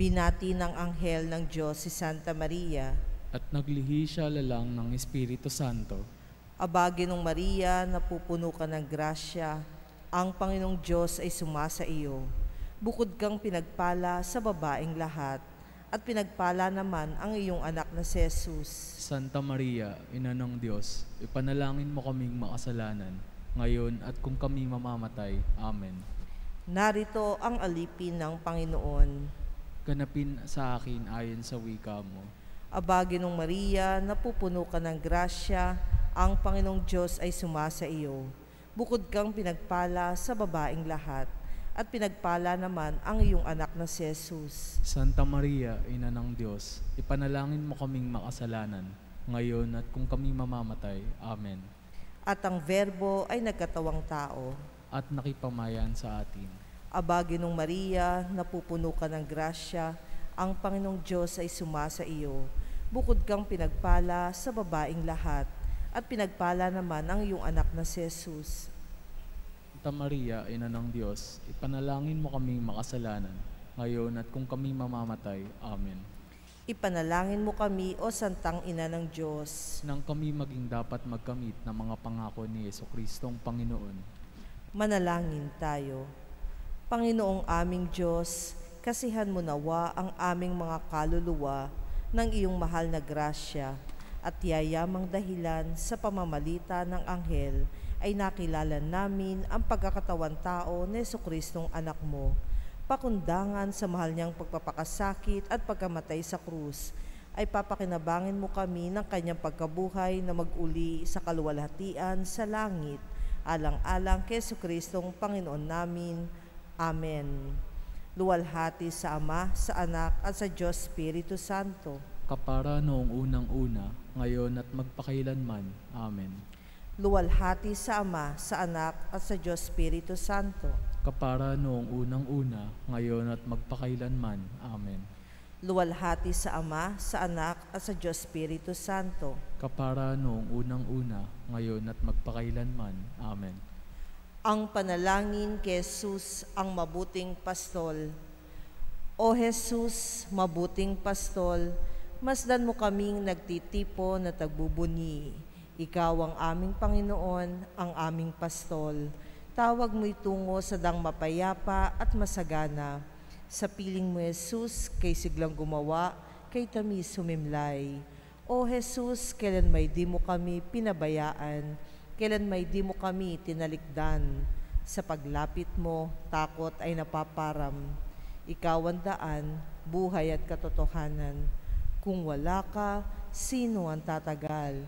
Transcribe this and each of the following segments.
Binati ng anghel ng Diyos si Santa Maria. At naglihi siya lalang ng Espiritu Santo. Aba, Ginong Maria, napupuno ka ng grasya, ang Panginoong Diyos ay sumasa iyo. Bukod kang pinagpala sa babaeng lahat, at pinagpala naman ang iyong anak na si Jesus. Santa Maria, Ina ng Diyos, ipanalangin mo kaming makasalanan, ngayon at kung kami mamamatay. Amen. Narito ang alipin ng Panginoon. Ganapin sa akin ayon sa wika mo. Aba, Ginong Maria, napupuno ka ng grasya, ang Panginoong Diyos ay sumasa iyo. Bukod kang pinagpala sa babaeng lahat, at pinagpala naman ang iyong anak na si Jesus. Santa Maria, Ina ng Diyos, ipanalangin mo kaming makasalanan, ngayon at kung kami mamamatay. Amen. At ang Verbo ay nagkatawang tao. At nakipamayan sa atin. Aba, Ginong Maria, napupuno ka ng grasya, ang Panginoong Diyos ay sumasa iyo. Bukod kang pinagpala sa babaeng lahat, at pinagpala naman ang iyong anak na si Jesus. Santa Maria, Ina ng Diyos, ipanalangin mo kaming makasalanan, ngayon at kung kami mamamatay. Amen. Ipanalangin mo kami, O Santang Ina ng Diyos, Nang kami maging dapat magkamit ng mga pangako ni Jesucristong Panginoon. manalangin tayo. Panginoong aming Diyos, kasihan mo nawa ang aming mga kaluluwa ng iyong mahal na grasya, at yayamang dahilan sa pamamalita ng anghel ay nakilala namin ang pagkakatawan tao ni Jesucristong anak mo. Pakundangan sa mahal niyang pagpapakasakit at pagkamatay sa krus, ay papakinabangin mo kami ng kanyang pagkabuhay na mag-uli sa kaluwalhatian sa langit, alang-alang kay Jesucristong Panginoon namin. Amen. Luwalhati sa Ama, sa Anak, at sa Diyos Espiritu Santo. Kapara noong unang-una, ngayon at magpakailanman. Amen. Luwalhati sa Ama, sa Anak, at sa Diyos Espiritu Santo. Kapara noong unang-una, ngayon at magpakailanman. Amen. Luwalhati sa Ama, sa Anak, at sa Diyos Espiritu Santo. Kapara noong unang-una, ngayon at magpakailanman. Amen. Ang panalangin kay Jesus, ang mabuting pastol. O Jesus, mabuting pastol, masdan mo kaming nagtitipo na tagbubuni. Ikaw ang aming Panginoon, ang aming pastol. Tawag mo itungo sa dang mapayapa at masagana. Sa piling mo, Jesus, kay siglang gumawa, kay tamis sumimlay. O Jesus, kailan may di mo kami pinabayaan, kailan may di mo kami tinalikdan. Sa paglapit mo, takot ay napaparam. Ikaw ang daan, buhay at katotohanan. Kung wala ka, sino ang tatagal?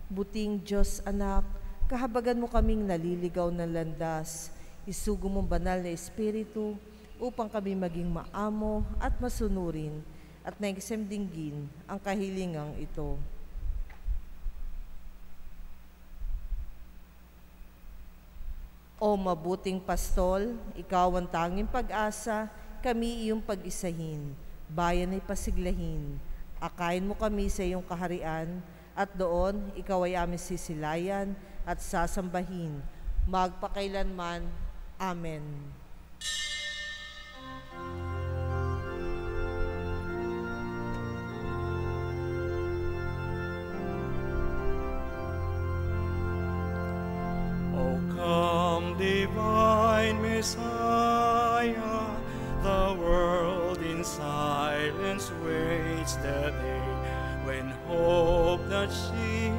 Buting Diyos anak, kahabagan mo kaming naliligaw ng landas. Isugo mong banal na Espiritu upang kami maging maamo at masunurin at naikisamdinggin ang kahilingang ito. O mabuting pastol, ikaw ang tanging pag-asa, kami iyong pag-isahin, bayan ay pasiglahin. Akayin mo kami sa iyong kaharian, at doon ikaw ay aming sisilayan at sasambahin, magpakailanman. Amen. O come, divine Messiah, the world in silence waits the day when hope that she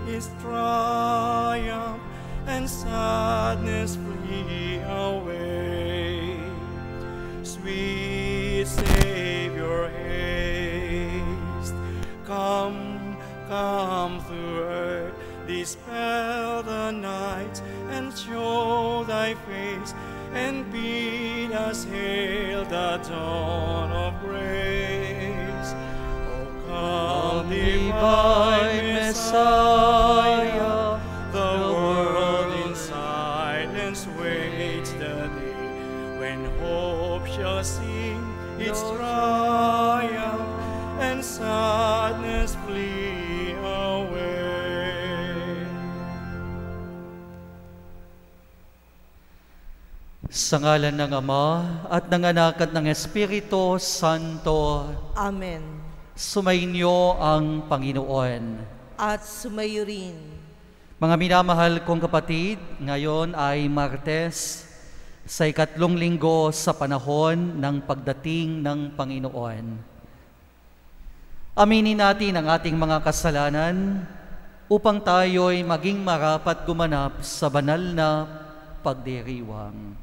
is triumph and sadness flee away. Sweet Savior, haste, come, come through earth, dispel the night, and show thy face, and bid us hail the dawn of grace. O come, divine Messiah, the world in silence waits the day when hope shall sing its triumph, and sadness flee away. Sa ngalan ng Ama at ng Anak at ng Espiritu Santo, Amen. sumainyo ang Panginoon. At sumayo rin. Mga minamahal kong kapatid, ngayon ay Martes, sa 3 linggo sa panahon ng pagdating ng Panginoon. Aminin natin ang ating mga kasalanan upang tayo'y maging marapat gumanap sa banal na pagdiriwang.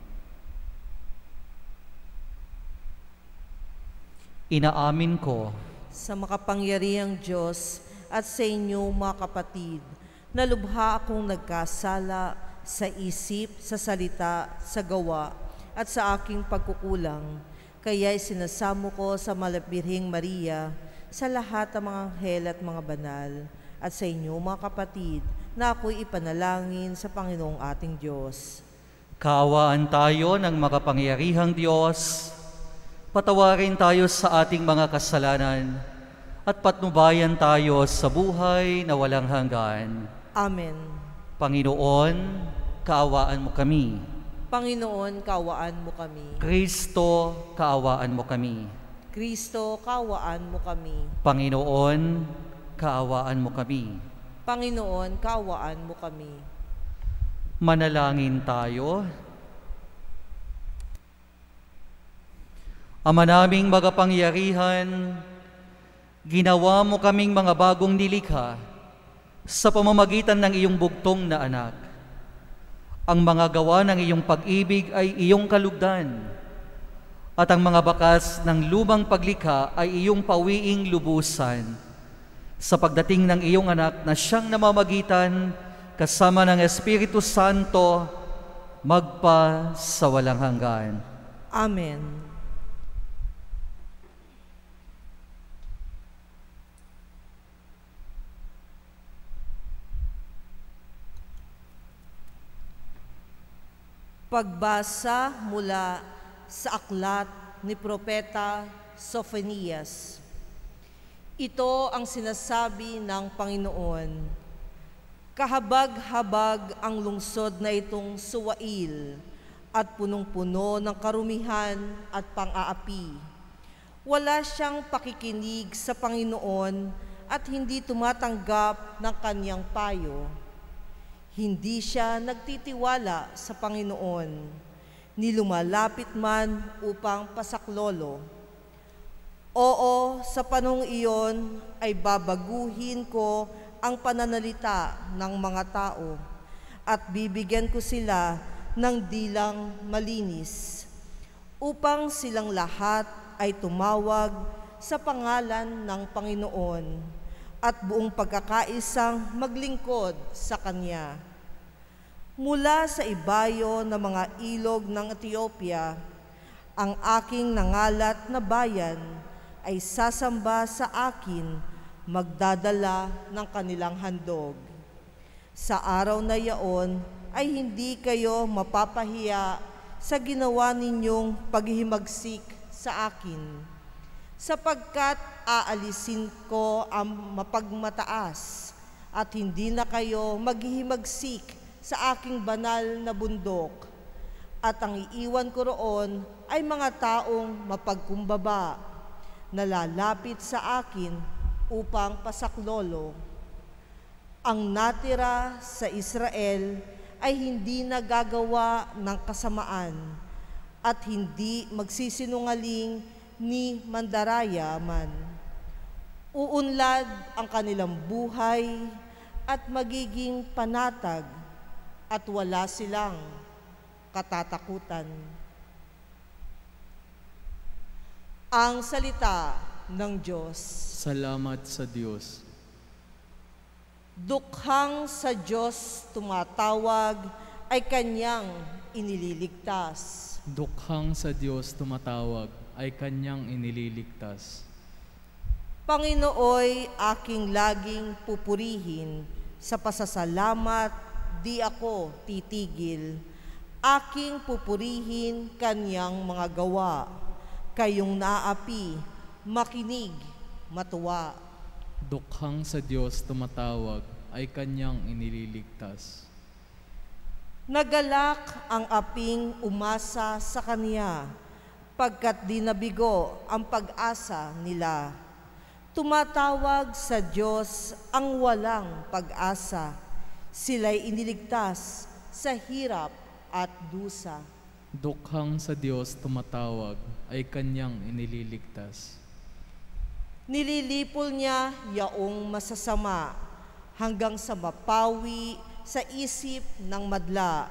Inaamin ko Sa makapangyarihang Diyos at sa inyo mga kapatid, na lubha akong nagkasala sa isip, sa salita, sa gawa, at sa aking pagkukulang. Kaya'y sinasamo ko sa Malabirhing Maria, sa lahat ng mga anghel at mga banal, at sa inyo mga kapatid, na ako'y ipanalangin sa Panginoong ating Diyos. kaawaan tayo ng makapangyarihang Diyos. Patawarin tayo sa ating mga kasalanan at patnubayan tayo sa buhay na walang hanggan. Amen. Panginoon, kaawaan mo kami. Panginoon, kaawaan mo kami. Kristo, kaawaan mo kami. Kristo, kaawaan mo kami. Panginoon, kaawaan mo kami. Panginoon, kaawaan mo kami. Manalangin tayo. Ama naming magapangyarihan, ginawa mo kaming mga bagong nilikha sa pamamagitan ng iyong bugtong na anak. Ang mga gawa ng iyong pag-ibig ay iyong kalugdan, at ang mga bakas ng lumang paglikha ay iyong pawiing lubusan. Sa pagdating ng iyong anak na siyang namamagitan kasama ng Espiritu Santo, magpa sa walang hanggan. Amen. Pagbasa mula sa aklat ni Propeta Sophonias. Ito ang sinasabi ng Panginoon: kahabag-habag ang lungsod na itong Suwail at punong-puno ng karumihan at pang-aapi. Wala siyang pakikinig sa Panginoon at hindi tumatanggap ng kanyang payo. Hindi siya nagtitiwala sa Panginoon, ni lumalapit man upang pasaklolo. Oo, sa panahong iyon ay babaguhin ko ang pananalita ng mga tao at bibigyan ko sila ng dilang malinis, upang silang lahat ay tumawag sa pangalan ng Panginoon at buong pagkakaisang maglingkod sa Kanya. Mula sa ibayo ng mga ilog ng Ethiopia, ang aking nangalat na bayan ay sasamba sa akin, magdadala ng kanilang handog. Sa araw na yaon ay hindi kayo mapapahiya sa ginawa ninyong paghihimagsik sa akin, sapagkat aalisin ko ang mapagmataas at hindi na kayo maghihimagsik sa aking banal na bundok, at ang iiwan ko roon ay mga taong mapagkumbaba na lalapit sa akin upang pasaklolo. Ang natira sa Israel ay hindi nagagawa ng kasamaan at hindi magsisinungaling ni mandaraya man. Uunlad ang kanilang buhay at magiging panatag at wala silang katatakutan. Ang salita ng Diyos. Salamat sa Diyos. Dukhang sa Diyos tumatawag ay Kanyang inililigtas. Dukhang sa Diyos tumatawag ay Kanyang inililigtas. Panginooy aking laging pupurihin, sa pasasalamat di ako titigil. Aking pupurihin Kanyang mga gawa. Kayong naapi, makinig, matuwa. Dukhang sa Diyos tumatawag ay Kanyang inililigtas. Nagalak ang aping umasa sa kaniya, pagkat di nabigo ang pag-asa nila. Tumatawag sa Diyos ang walang pag-asa. Sila'y iniligtas sa hirap at dusa. Dukhang sa Diyos tumatawag ay kanyang inililigtas. Nililipol niya yaong masasama hanggang sa mapawi sa isip ng madla.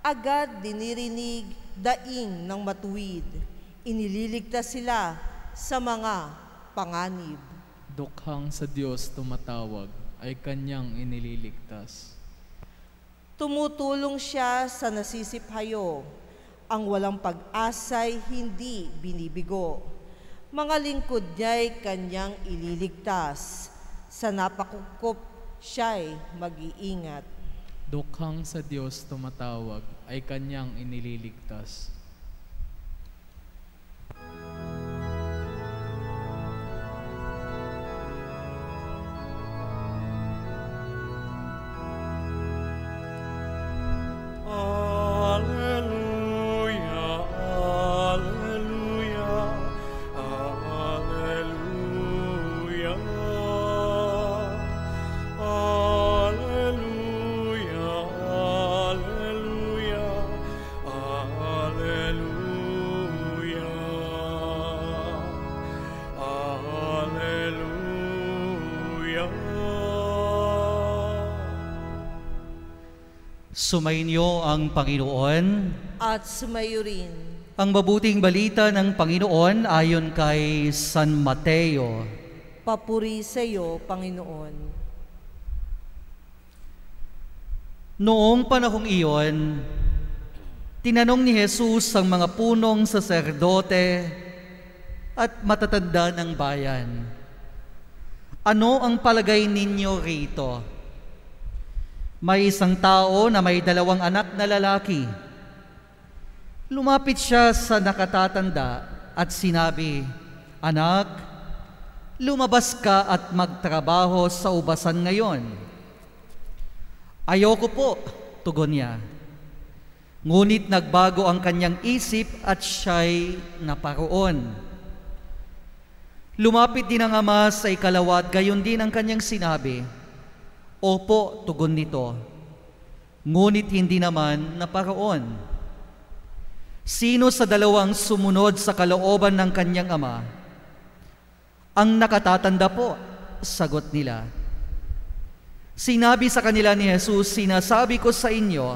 Agad dinirinig daing ng matuwid. Inililigtas sila sa mga panganib. Dukhang sa Diyos tumatawag ay kanyang inililigtas. Tumutulong siya sa nasisiphayo. Ang walang pag-asa'y hindi binibigo. Mga lingkod niya'y kanyang ililigtas. Sa napakukop siya'y mag-iingat. Dukhang sa Diyos tumatawag ay kanyang inililigtas. Sumainyo ang Panginoon. At sumayo rin. Ang mabuting balita ng Panginoon ayon kay San Mateo. Papuri sa iyo, Panginoon. Noong panahong iyon, tinanong ni Jesus ang mga punong saserdote at matatanda ng bayan, "Ano ang palagay ninyo rito? May isang tao na may 2 anak na lalaki. Lumapit siya sa nakatatanda at sinabi, 'Anak, lumabas ka at magtrabaho sa ubasan ngayon.' 'Ayoko po,' tugon niya. Ngunit nagbago ang kanyang isip at siya'y naparoon. Lumapit din ang ama sa ikalawa at gayon din ang kanyang sinabi. 'Opo,' tugon nito, ngunit hindi naman naparoon. Sino sa 2 sumunod sa kalooban ng kanyang ama? Ang nakatatanda po, sagot nila. Sinabi sa kanila ni Jesus, "Sinasabi ko sa inyo,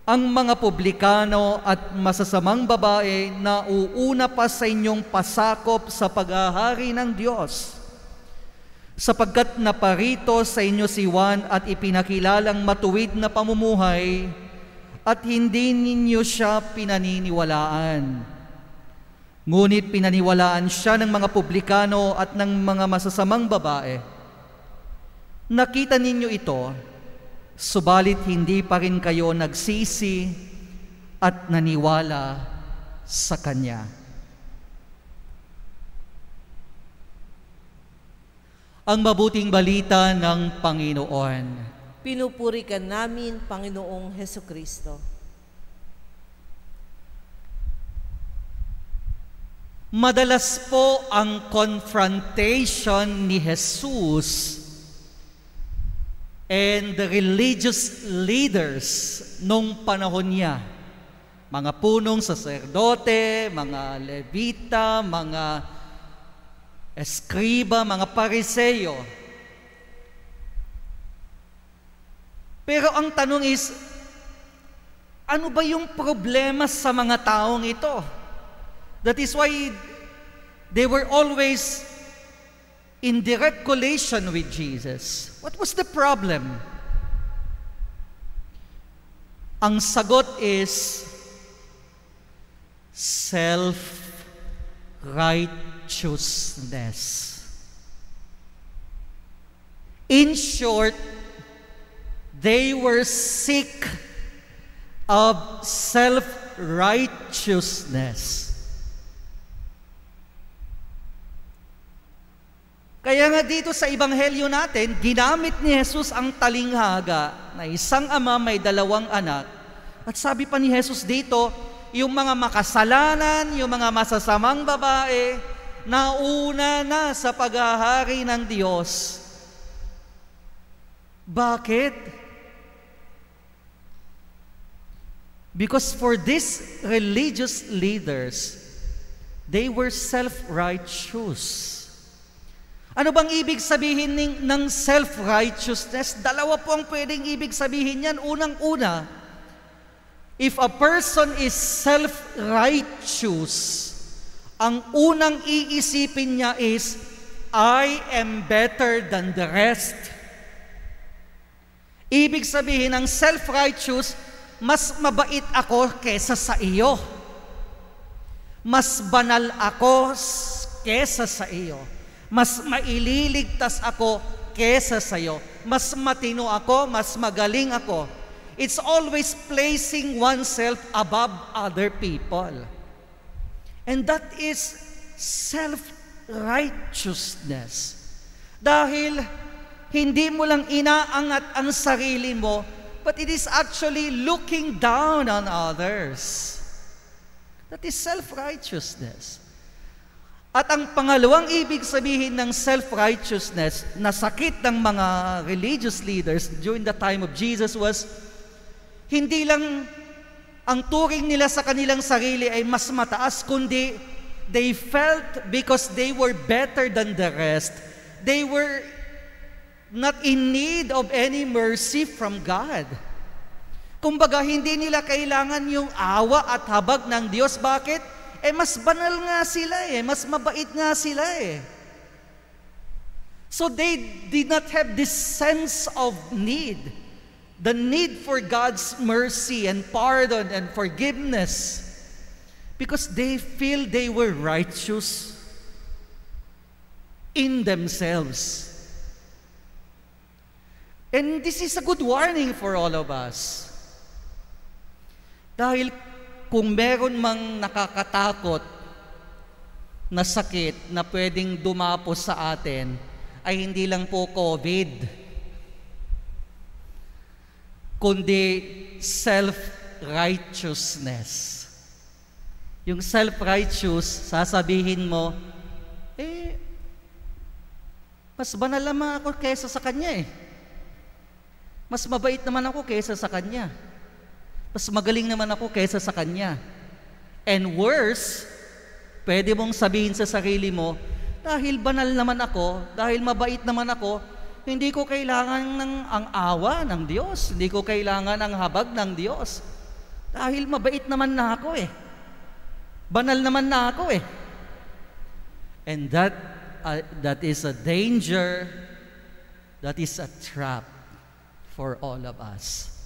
ang mga publikano at masasamang babae na uuna pa sa inyong pasakop sa paghahari ng Diyos. Sapagkat naparito sa inyo si Juan at ipinakilalang matuwid na pamumuhay at hindi ninyo siya pinaniniwalaan. Ngunit pinaniwalaan siya ng mga publikano at ng mga masasamang babae. Nakita ninyo ito, subalit hindi pa rin kayo nagsisi at naniwala sa Kanya." Ang mabuting balita ng Panginoon. Pinupuri ka namin, Panginoong Hesukristo. Madalas po ang confrontation ni Jesus and the religious leaders nung panahon niya. Mga punong saserdote, mga levita, mga eskriba, mga pariseyo. Pero ang tanong is, ano ba yung problema sa mga taong ito? That is why they were always in direct collision with Jesus. What was the problem? Ang sagot is self-righteousness. In short, they were sick of self-righteousness. Kaya nga dito sa Ebanghelyo natin, ginamit ni Jesus ang talinghaga na isang ama may dalawang anak. At sabi pa ni Jesus dito, yung mga makasalanan, yung mga masasamang babae, nauna na sa paghahari ng Diyos. Bakit? Because for these religious leaders, they were self-righteous. Ano bang ibig sabihin ng self-righteousness? Dalawa po ang pwedeng ibig sabihin yan. Unang-una, if a person is self-righteous, ang unang iisipin niya is, I am better than the rest. Ibig sabihin ng self-righteous, mas mabait ako kesa sa iyo. Mas banal ako kesa sa iyo. Mas maililigtas ako kesa sa iyo. Mas matino ako, mas magaling ako. It's always placing oneself above other people. And that is self-righteousness. Dahil hindi mo lang inaangat ang sarili mo, but it is actually looking down on others. That is self-righteousness. At ang pangalawang ibig sabihin ng self-righteousness na sakit ng mga religious leaders during the time of Jesus was, hindi lang ang turing nila sa kanilang sarili ay mas mataas, kundi they felt because they were better than the rest, they were not in need of any mercy from God. Kumbaga, hindi nila kailangan yung awa at habag ng Diyos. Bakit? Mas banal nga sila mas mabait nga sila So they did not have this sense of need, the need for God's mercy and pardon and forgiveness, because they feel they were righteous in themselves. And this is a good warning for all of us. Dahil kung meron mang nakakatakot na sakit na pwedeng dumapos sa atin, ay hindi lang po COVID, kundi self-righteousness. Yung self-righteous, sasabihin mo, mas banal naman ako kaysa sa kanya Mas mabait naman ako kaysa sa kanya. Mas magaling naman ako kaysa sa kanya. And worse, pwede mong sabihin sa sarili mo, dahil banal naman ako, dahil mabait naman ako, hindi ko kailangan ang awa ng Diyos. Hindi ko kailangan ang habag ng Diyos. Dahil mabait naman na ako Banal naman na ako And that is a danger, that is a trap for all of us.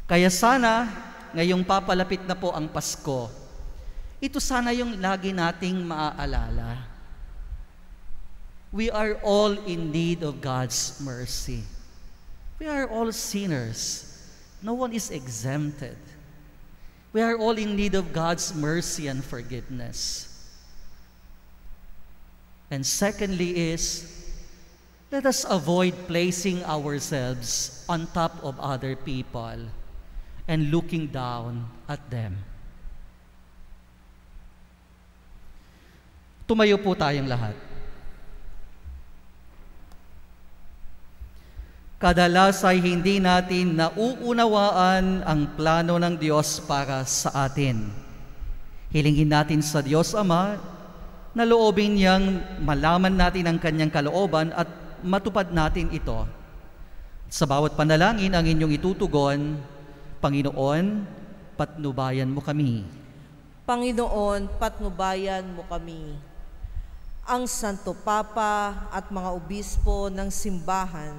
Kaya sana, ngayong papalapit na po ang Pasko, ito sana yung lagi nating maaalala. We are all in need of God's mercy. We are all sinners. No one is exempted. We are all in need of God's mercy and forgiveness. And secondly is, let us avoid placing ourselves on top of other people and looking down at them. Tumayo po tayong lahat. Kadalas ay hindi natin nauunawaan ang plano ng Diyos para sa atin. Hilingin natin sa Diyos Ama na loobin niyang malaman natin ang kanyang kalooban at matupad natin ito. Sa bawat panalangin ang inyong itutugon, Panginoon, patnubayan mo kami. Panginoon, patnubayan mo kami. Ang Santo Papa at mga obispo ng simbahan,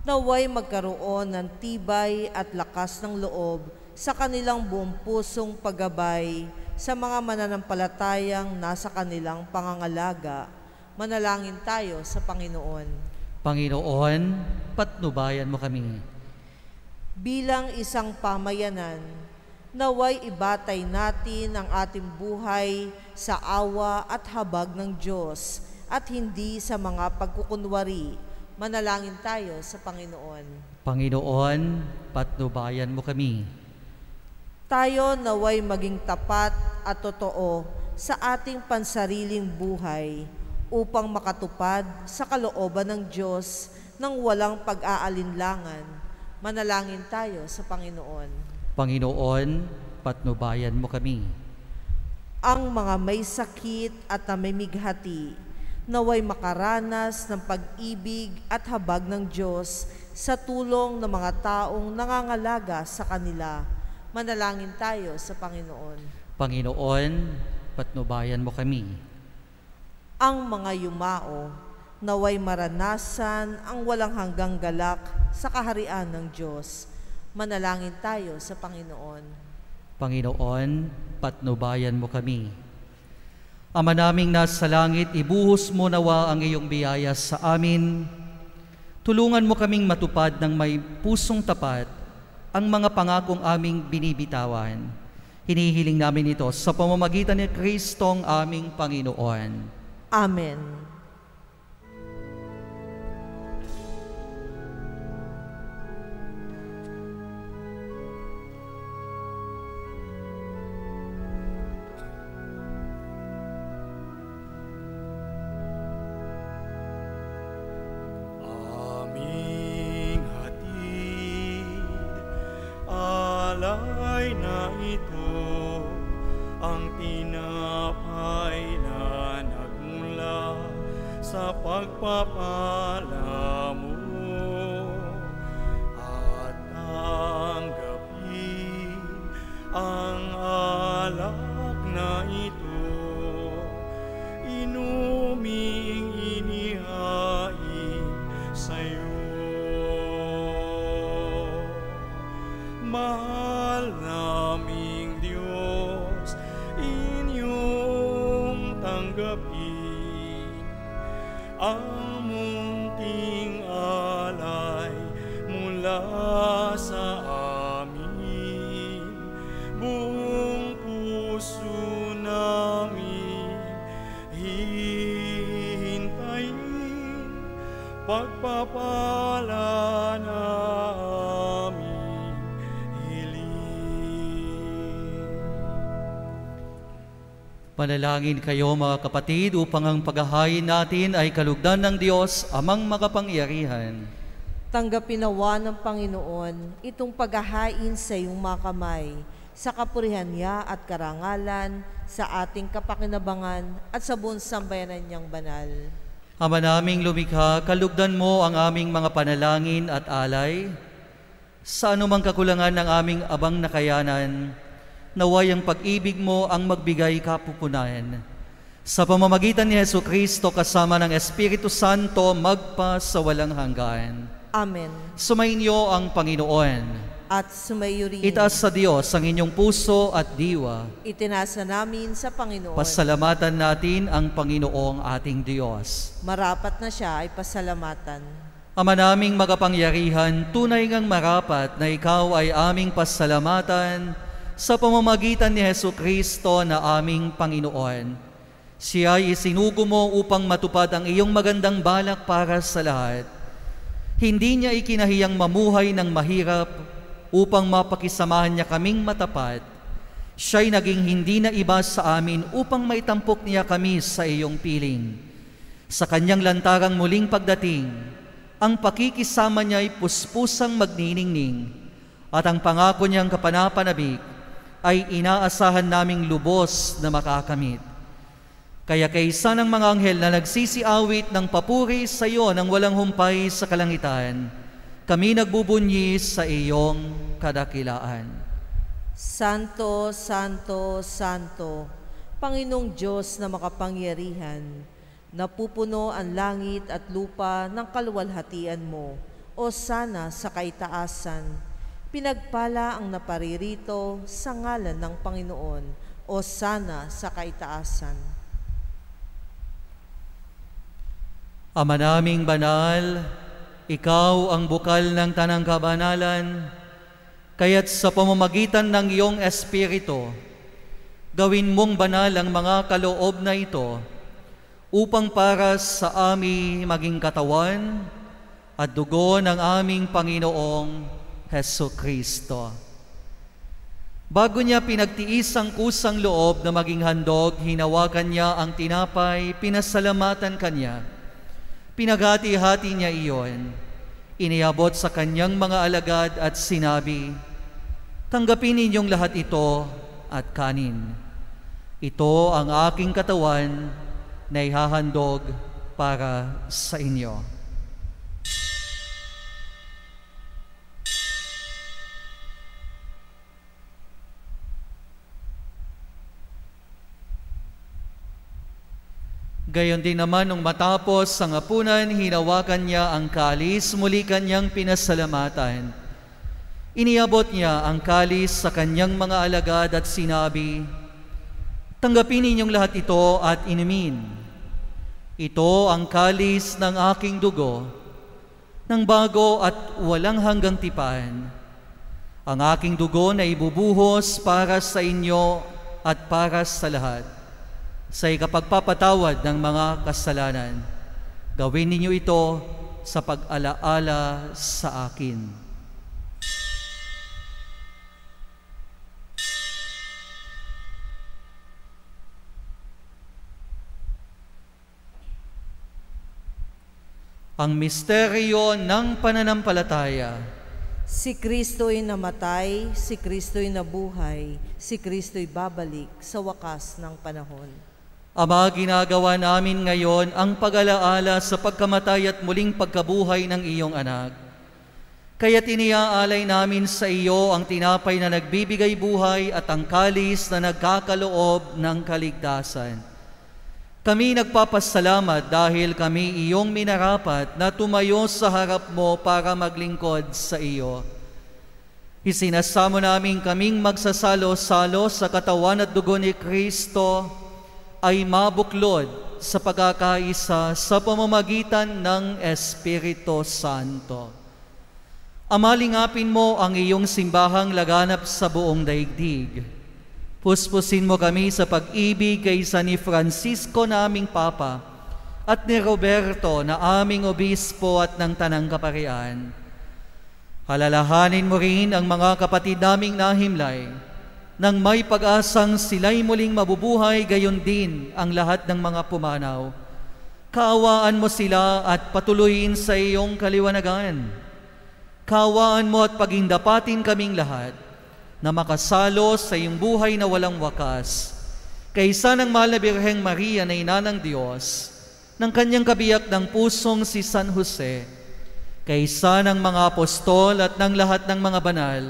naway magkaroon ng tibay at lakas ng loob sa kanilang buong pusong paggabay sa mga mananampalatayang nasa kanilang pangangalaga. Manalangin tayo sa Panginoon. Panginoon, patnubayan mo kami. Bilang isang pamayanan, naway ibatay natin ang ating buhay sa awa at habag ng Diyos at hindi sa mga pagkukunwari. Manalangin tayo sa Panginoon. Panginoon, patnubayan mo kami. Tayo naway maging tapat at totoo sa ating pansariling buhay upang makatupad sa kalooban ng Diyos ng walang pag-aalinlangan. Manalangin tayo sa Panginoon. Panginoon, patnubayan mo kami. Ang mga may sakit at namimighati, naway makaranas ng pag-ibig at habag ng Diyos sa tulong ng mga taong nangangalaga sa kanila. Manalangin tayo sa Panginoon. Panginoon, patnubayan mo kami. Ang mga yumao, naway maranasan ang walang hanggang galak sa kaharian ng Diyos. Manalangin tayo sa Panginoon. Panginoon, patnubayan mo kami. Ama naming nasa langit, ibuhos mo nawa ang iyong biyaya sa amin. Tulungan mo kaming matupad ng may pusong tapat ang mga pangakong aming binibitawan. Hinihiling namin ito sa pamamagitan ni Kristong aming Panginoon. Amen. Aming hatid, alay na ito, ang tinapay na nagmula sa pagpapala mo. At tanggapin ang alak na ito, inuming inihain sa'yo. Mahal naming Diyos, inyong tanggapin ang munting alay mula sa amin. Buong puso namin hihintayin pagpapala namin hiling. Panalangin kayo mga kapatid upang ang paghahain natin ay kalugdan ng Diyos amang makapangyarihan. Tanggapin nawa ng Panginoon itong paghahain sa iyong mga kamay, sa kapurihan niya at karangalan, sa ating kapakinabangan at sa buong sambayanan niyang banal. Ama naming lumikha, kalugdan mo ang aming mga panalangin at alay. Sa anumang kakulangan ng aming abang nakayanan, naway ang pag-ibig mo ang magbigay kapupunan. Sa pamamagitan ni Jesucristo kasama ng Espiritu Santo, magpa sa walang hanggan. Amen. Sumainyo ang Panginoon. At sumayo rin. Itaas sa Diyos ang inyong puso at diwa. Itinasa namin sa Panginoon. Pasalamatan natin ang Panginoong ating Diyos. Marapat na siya ay pasalamatan. Ama naming magapangyarihan, tunay ngang marapat na ikaw ay aming pasalamatan sa pamamagitan ni Jesucristo na aming Panginoon. Siya ay isinugo mo upang matupad ang iyong magandang balak para sa lahat. Hindi niya ikinahiyang mamuhay ng mahirap upang mapakisamahan niya kaming matapat. Siya'y naging hindi na iba sa amin upang maitampok niya kami sa iyong piling. Sa kanyang lantarang muling pagdating, ang pakikisama niya'y puspusang magniningning at ang pangako niyang kapanapanabik ay inaasahan naming lubos na makakamit. Kaya kaysa ng mga anghel na nagsisiawit ng papuri sa iyo ng walang humpay sa kalangitan, kami nagbubunyi sa iyong kadakilaan. Santo, Santo, Santo, Panginoong Diyos na makapangyarihan, napupuno ang langit at lupa ng kaluwalhatian mo, o sana sa kaitaasan. Pinagpala ang naparirito sa ngalan ng Panginoon, o sana sa kaitaasan. Ama naming banal, ikaw ang bukal ng tanang kabanalan, kaya't sa pamamagitan ng iyong Espiritu, gawin mong banal ang mga kaloob na ito upang para sa amin maging katawan at dugo ng aming Panginoong Heso Kristo. Bago niya pinagtiis ang kusang loob na maging handog, hinawakan niya ang tinapay, pinasalamatan kanya. Pinaghati-hati niya iyon, iniabot sa kanyang mga alagad at sinabi, "Tanggapin ninyong lahat ito at kanin. Ito ang aking katawan na ihahandog para sa inyo." Gayon din naman nung matapos ang hapunan, hinawakan niya ang kalis, muli kanyang pinasalamatan. Iniabot niya ang kalis sa kanyang mga alagad at sinabi, "Tanggapin ninyong lahat ito at inumin. Ito ang kalis ng aking dugo, ng bago at walang hanggang tipan. Ang aking dugo na ibubuhos para sa inyo at para sa lahat, sa ikapagpapatawad ng mga kasalanan. Gawin ninyo ito sa pag-alaala sa akin." Ang misteryo ng pananampalataya. Si Kristo'y namatay, si Kristo'y nabuhay, si Kristo'y babalik sa wakas ng panahon. Ama, ginagawa namin ngayon ang pag-alaala sa pagkamatay at muling pagkabuhay ng iyong anak. Kaya tiniaalay namin sa iyo ang tinapay na nagbibigay buhay at ang kalis na nagkakaloob ng kaligtasan. Kami nagpapasalamat dahil kami iyong minarapat na tumayo sa harap mo para maglingkod sa iyo. Isinasamo namin kaming magsasalo-salo sa katawan at dugo ni Kristo ay mabuklod sa pagkakaisa sa pamamagitan ng Espiritu Santo. Amalingapin mo ang iyong simbahang laganap sa buong daigdig. Puspusin mo kami sa pag-ibig kaysa ni Francisco na aming Papa at ni Roberto na aming Obispo at ng Tanang Kaparian. Halalahanin mo rin ang mga kapatid naming nahimlay nang may pag-asang sila'y muling mabubuhay, gayon din ang lahat ng mga pumanaw. Kaawaan mo sila at patuloyin sa iyong kaliwanagan. Kaawaan mo at pagindapatin kaming lahat na makasalo sa iyong buhay na walang wakas, kaysa ng mahal na Birheng Maria na ina ng Diyos, ng kanyang kabiyak ng pusong si San Jose, kaysa ng mga apostol at ng lahat ng mga banal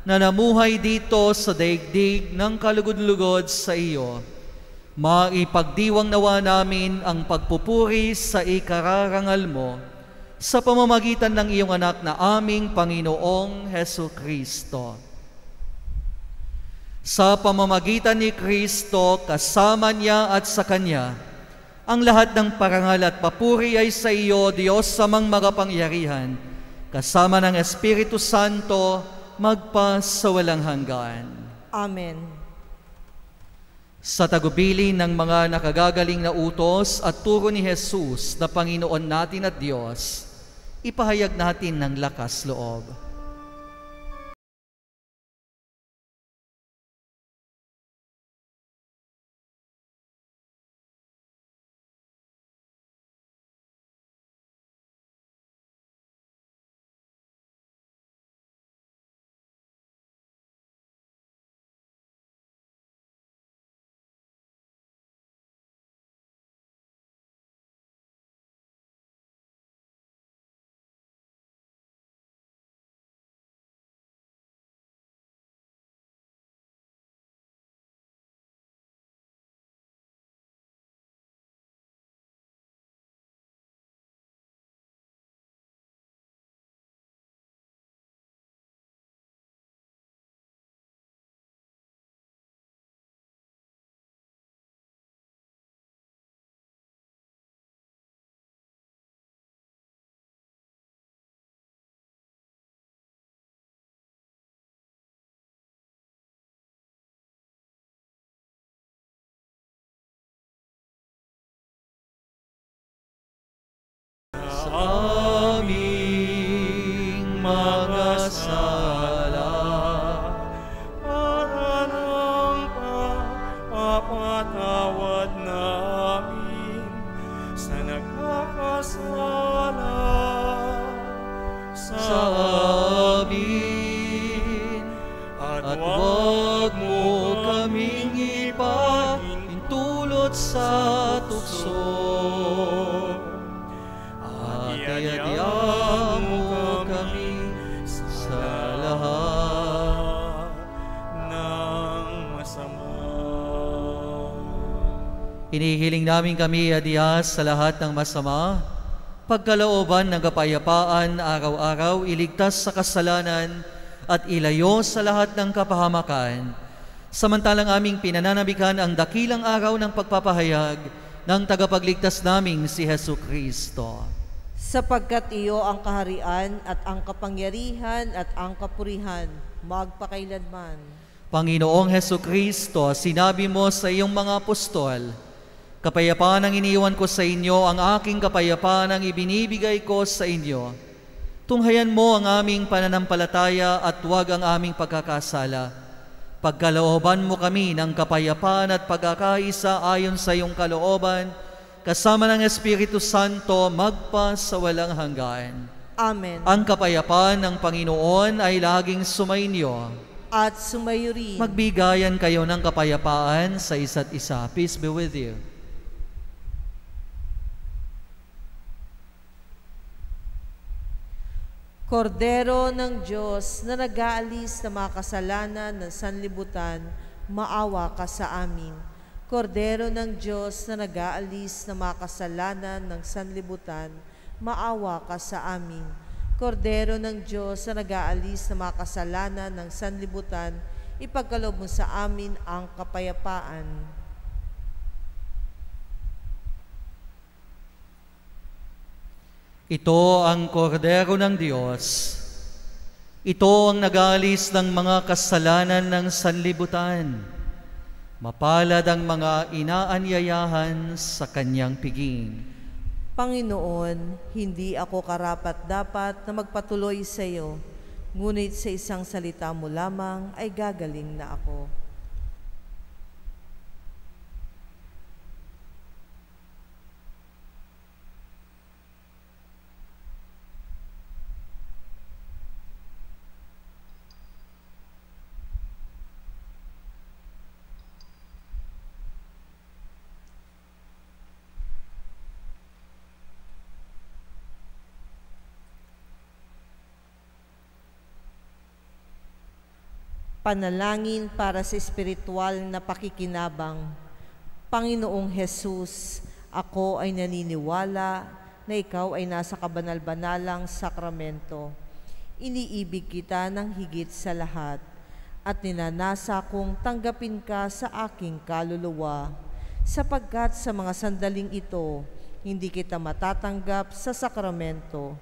na namuhay dito sa daigdig ng kalugod-lugod sa iyo, maipagdiwang nawa namin ang pagpupuri sa ikararangal mo sa pamamagitan ng iyong anak na aming Panginoong Heso Kristo. Sa pamamagitan ni Kristo, kasama niya at sa Kanya, ang lahat ng parangal at papuri ay sa iyo, Diyos samang magapangyarihan, kasama ng Espiritu Santo, magpa sa walang hanggan. Amen. Sa tagubilin ng mga nakagagaling na utos at turo ni Jesus na Panginoon natin at Diyos, ipahayag natin ng lakas loob. Hayaan mo kami sa lahat ng masama. Hinihiling namin kami adiyas sa lahat ng masama, pagkalooban ng kapayapaan araw-araw, iligtas sa kasalanan at ilayo sa lahat ng kapahamakan. Samantalang aming pinananabikan ang dakilang araw ng pagpapahayag ng tagapagligtas naming si Hesu Kristo. Sapagkat iyo ang kaharian at ang kapangyarihan at ang kapurihan magpakailanman. Panginoong Hesu Kristo, sinabi mo sa iyong mga apostol, kapayapaan ang iniwan ko sa inyo, ang aking kapayapaan ang ibinibigay ko sa inyo. Tunghayan mo ang aming pananampalataya at huwag ang aming pagkakasala. Pagkalooban mo kami ng kapayapaan at pagkakaisa ayon sa iyong kalooban, kasama ng Espiritu Santo magpa sa walang hanggan. Amen. Ang kapayapaan ng Panginoon ay laging sumainyo. At sumayo rin. Magbigayan kayo ng kapayapaan sa isa't isa. Peace be with you. Kordero ng Diyos na nag-aalis ng mga kasalanan ng sanlibutan, maawa ka sa amin. Kordero ng Diyos na nag-aalis ng mga kasalanan ng sanlibutan, maawa ka sa amin. Kordero ng Diyos na nag-aalis ng mga kasalanan ng sanlibutan, ipagkaloob mo sa amin ang kapayapaan. Ito ang kordero ng Diyos. Ito ang nag-aalis ng mga kasalanan ng sanlibutan. Mapalad ang mga inaanyayahan sa kanyang piging. Panginoon, hindi ako karapat-dapat na magpatuloy sa iyo, ngunit sa isang salita mo lamang ay gagaling na ako. Panalangin para sa espiritual na pakikinabang. Panginoong Jesus, ako ay naniniwala na ikaw ay nasa kabanal-banalang sakramento. Iniibig kita ng higit sa lahat at ninanasa kong tanggapin ka sa aking kaluluwa, sapagkat sa mga sandaling ito, hindi kita matatanggap sa sakramento.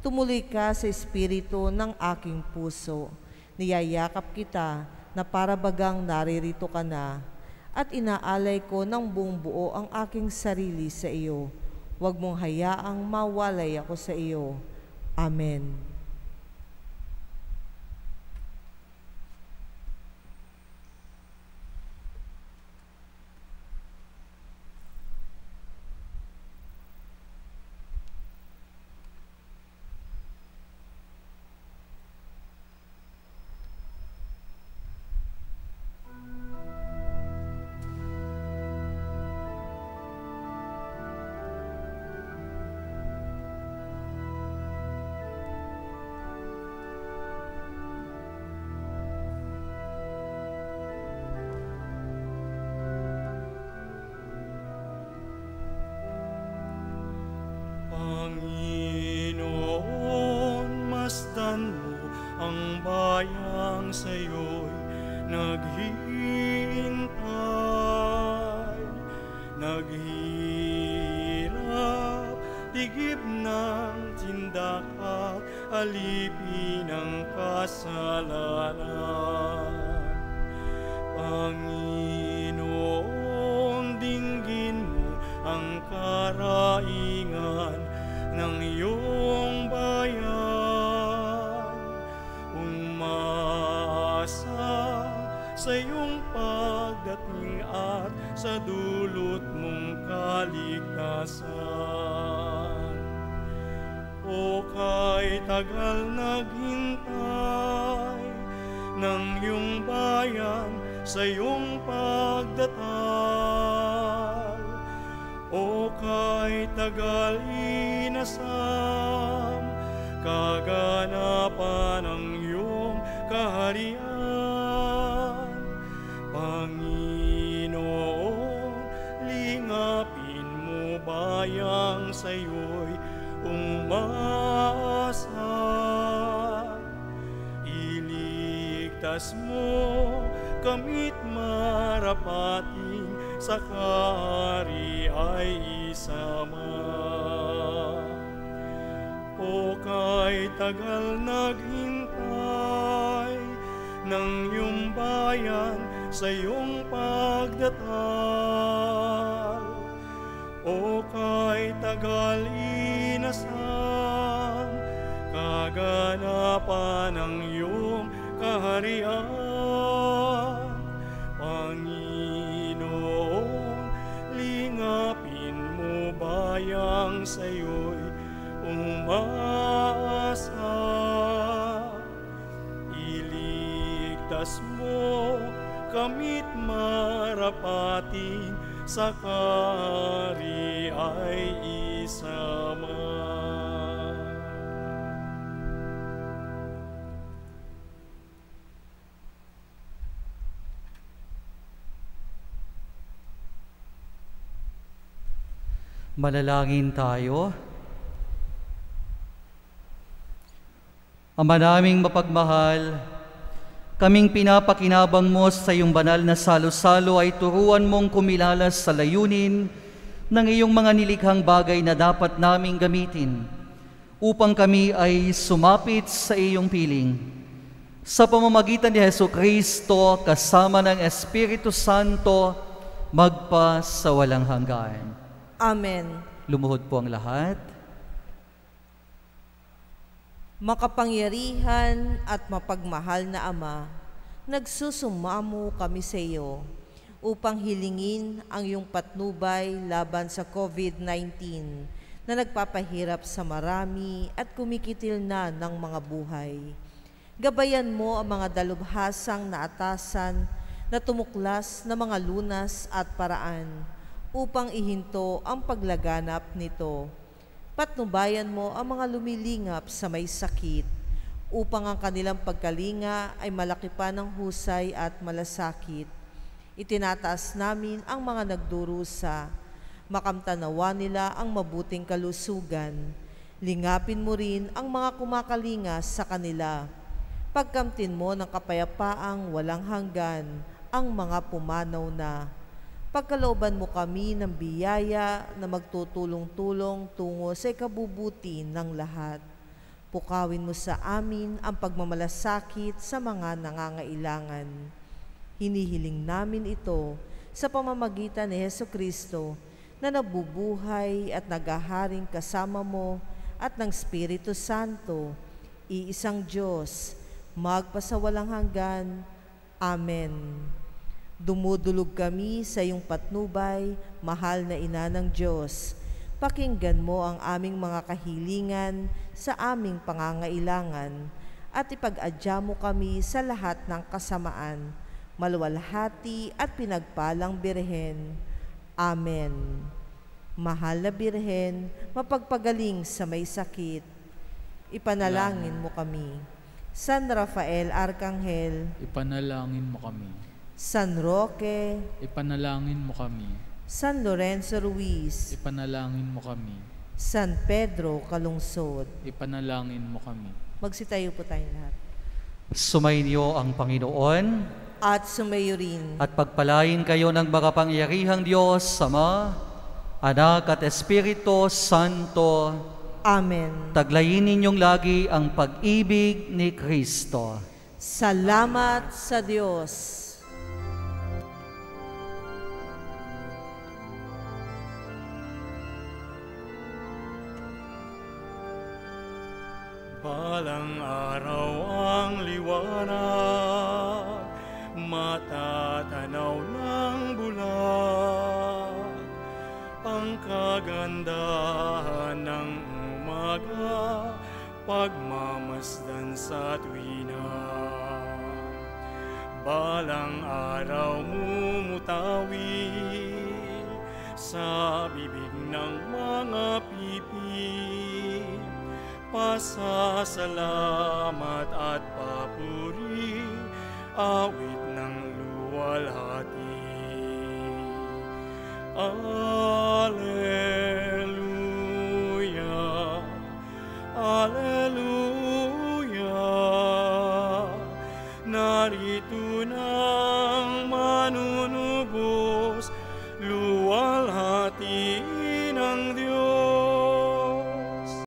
Tumuloy ka sa espiritu ng aking puso. Niyayakap kita na para bagang naririto ka na at inaalay ko ng buong buo ang aking sarili sa iyo. Huwag mong hayaang mawalay ako sa iyo. Amen. Panginoon, masdan mo ang bayang sa'yo'y naghihintay. Naghirap, tigib ng tindak at alipin ng kasalanan. Panginoon, dinggin mo ang karaingan ng iyong bayan. Umasa sa iyong pagdating at sa dulot mong kaligtasan. O kay tagal naghintay ng iyong bayan sa iyong pagdatal, o kay tagal inasal kaganapan ng iyong kaharian. Panginoon, lingapin mo bayang sa'yo'y umasa. Iligtas mo kamit marapating sa kahari ay isama. O kay tagal naghintay ng iyong bayan sa iyong pagdatal. O kay tagal inasal kaganapan ng iyong kaharian. Panginoon, lingapin mo bayang sa'yo'y umasa. Iligtas mo kamit marapating sa kahari ay isama. Manalangin tayo. Ama naming mapagmahal, kaming pinapakinabang mo sa iyong banal na salo-salo ay turuan mong kumilalas sa layunin ng iyong mga nilikhang bagay na dapat naming gamitin upang kami ay sumapit sa iyong piling. Sa pamamagitan ni Jesucristo kasama ng Espiritu Santo, magpa sa walang hanggan. Amen. Lumuhod po ang lahat. Makapangyarihan at mapagmahal na Ama, nagsusumamo kami sa iyo upang hilingin ang iyong patnubay laban sa COVID-19 na nagpapahirap sa marami at kumikitil na ng mga buhay. Gabayan mo ang mga dalubhasang na atasan na tumuklas na mga lunas at paraan upang ihinto ang paglaganap nito. Patnubayan mo ang mga lumilingap sa may sakit upang ang kanilang pagkalinga ay malaki pa ng husay at malasakit. Itinataas namin ang mga nagdurusa, makamtanawa nila ang mabuting kalusugan. Lingapin mo rin ang mga kumakalinga sa kanila. Pagkamtin mo ng kapayapaang walang hanggan ang mga pumanaw na. Pagkalooban mo kami ng biyaya na magtutulong-tulong tungo sa ikabubuti ng lahat. Pukawin mo sa amin ang pagmamalasakit sa mga nangangailangan. Hinihiling namin ito sa pamamagitan ni Jesucristo na nabubuhay at naghaharing kasama mo at ng Espiritu Santo, iisang Diyos, magpasawalang hanggan. Amen. Dumudulog kami sa iyong patnubay, mahal na Ina ng Diyos. Pakinggan mo ang aming mga kahilingan sa aming pangangailangan at ipag-adya mo kami sa lahat ng kasamaan, maluwalhati at pinagpalang Birhen. Amen. Mahal na Birhen, mapagpagaling sa may sakit, ipanalangin mo kami. San Rafael Arcangel, Ipanalangin mo kami. San Roque, Ipanalangin mo kami. San Lorenzo Ruiz, Ipanalangin mo kami. San Pedro Calungsod. Ipanalangin mo kami. Magsitayo po tayo lahat. Sumainyo ang Panginoon At sumayo rin. at pagpalain kayo ng makapangyarihang Diyos, Ama, Anak at Espiritu Santo. Amen. Taglayin ninyong lagi ang pag-ibig ni Kristo. Salamat sa Diyos. Balang araw ang liwanag, matatanaw ng bulag, ang kagandahan ng umaga, pagmamasdan sa tuwina. Balang araw mumutawi sa bibig ng mga pipi, pasasalamat at papuri, awit ng luwalhati. Alleluia.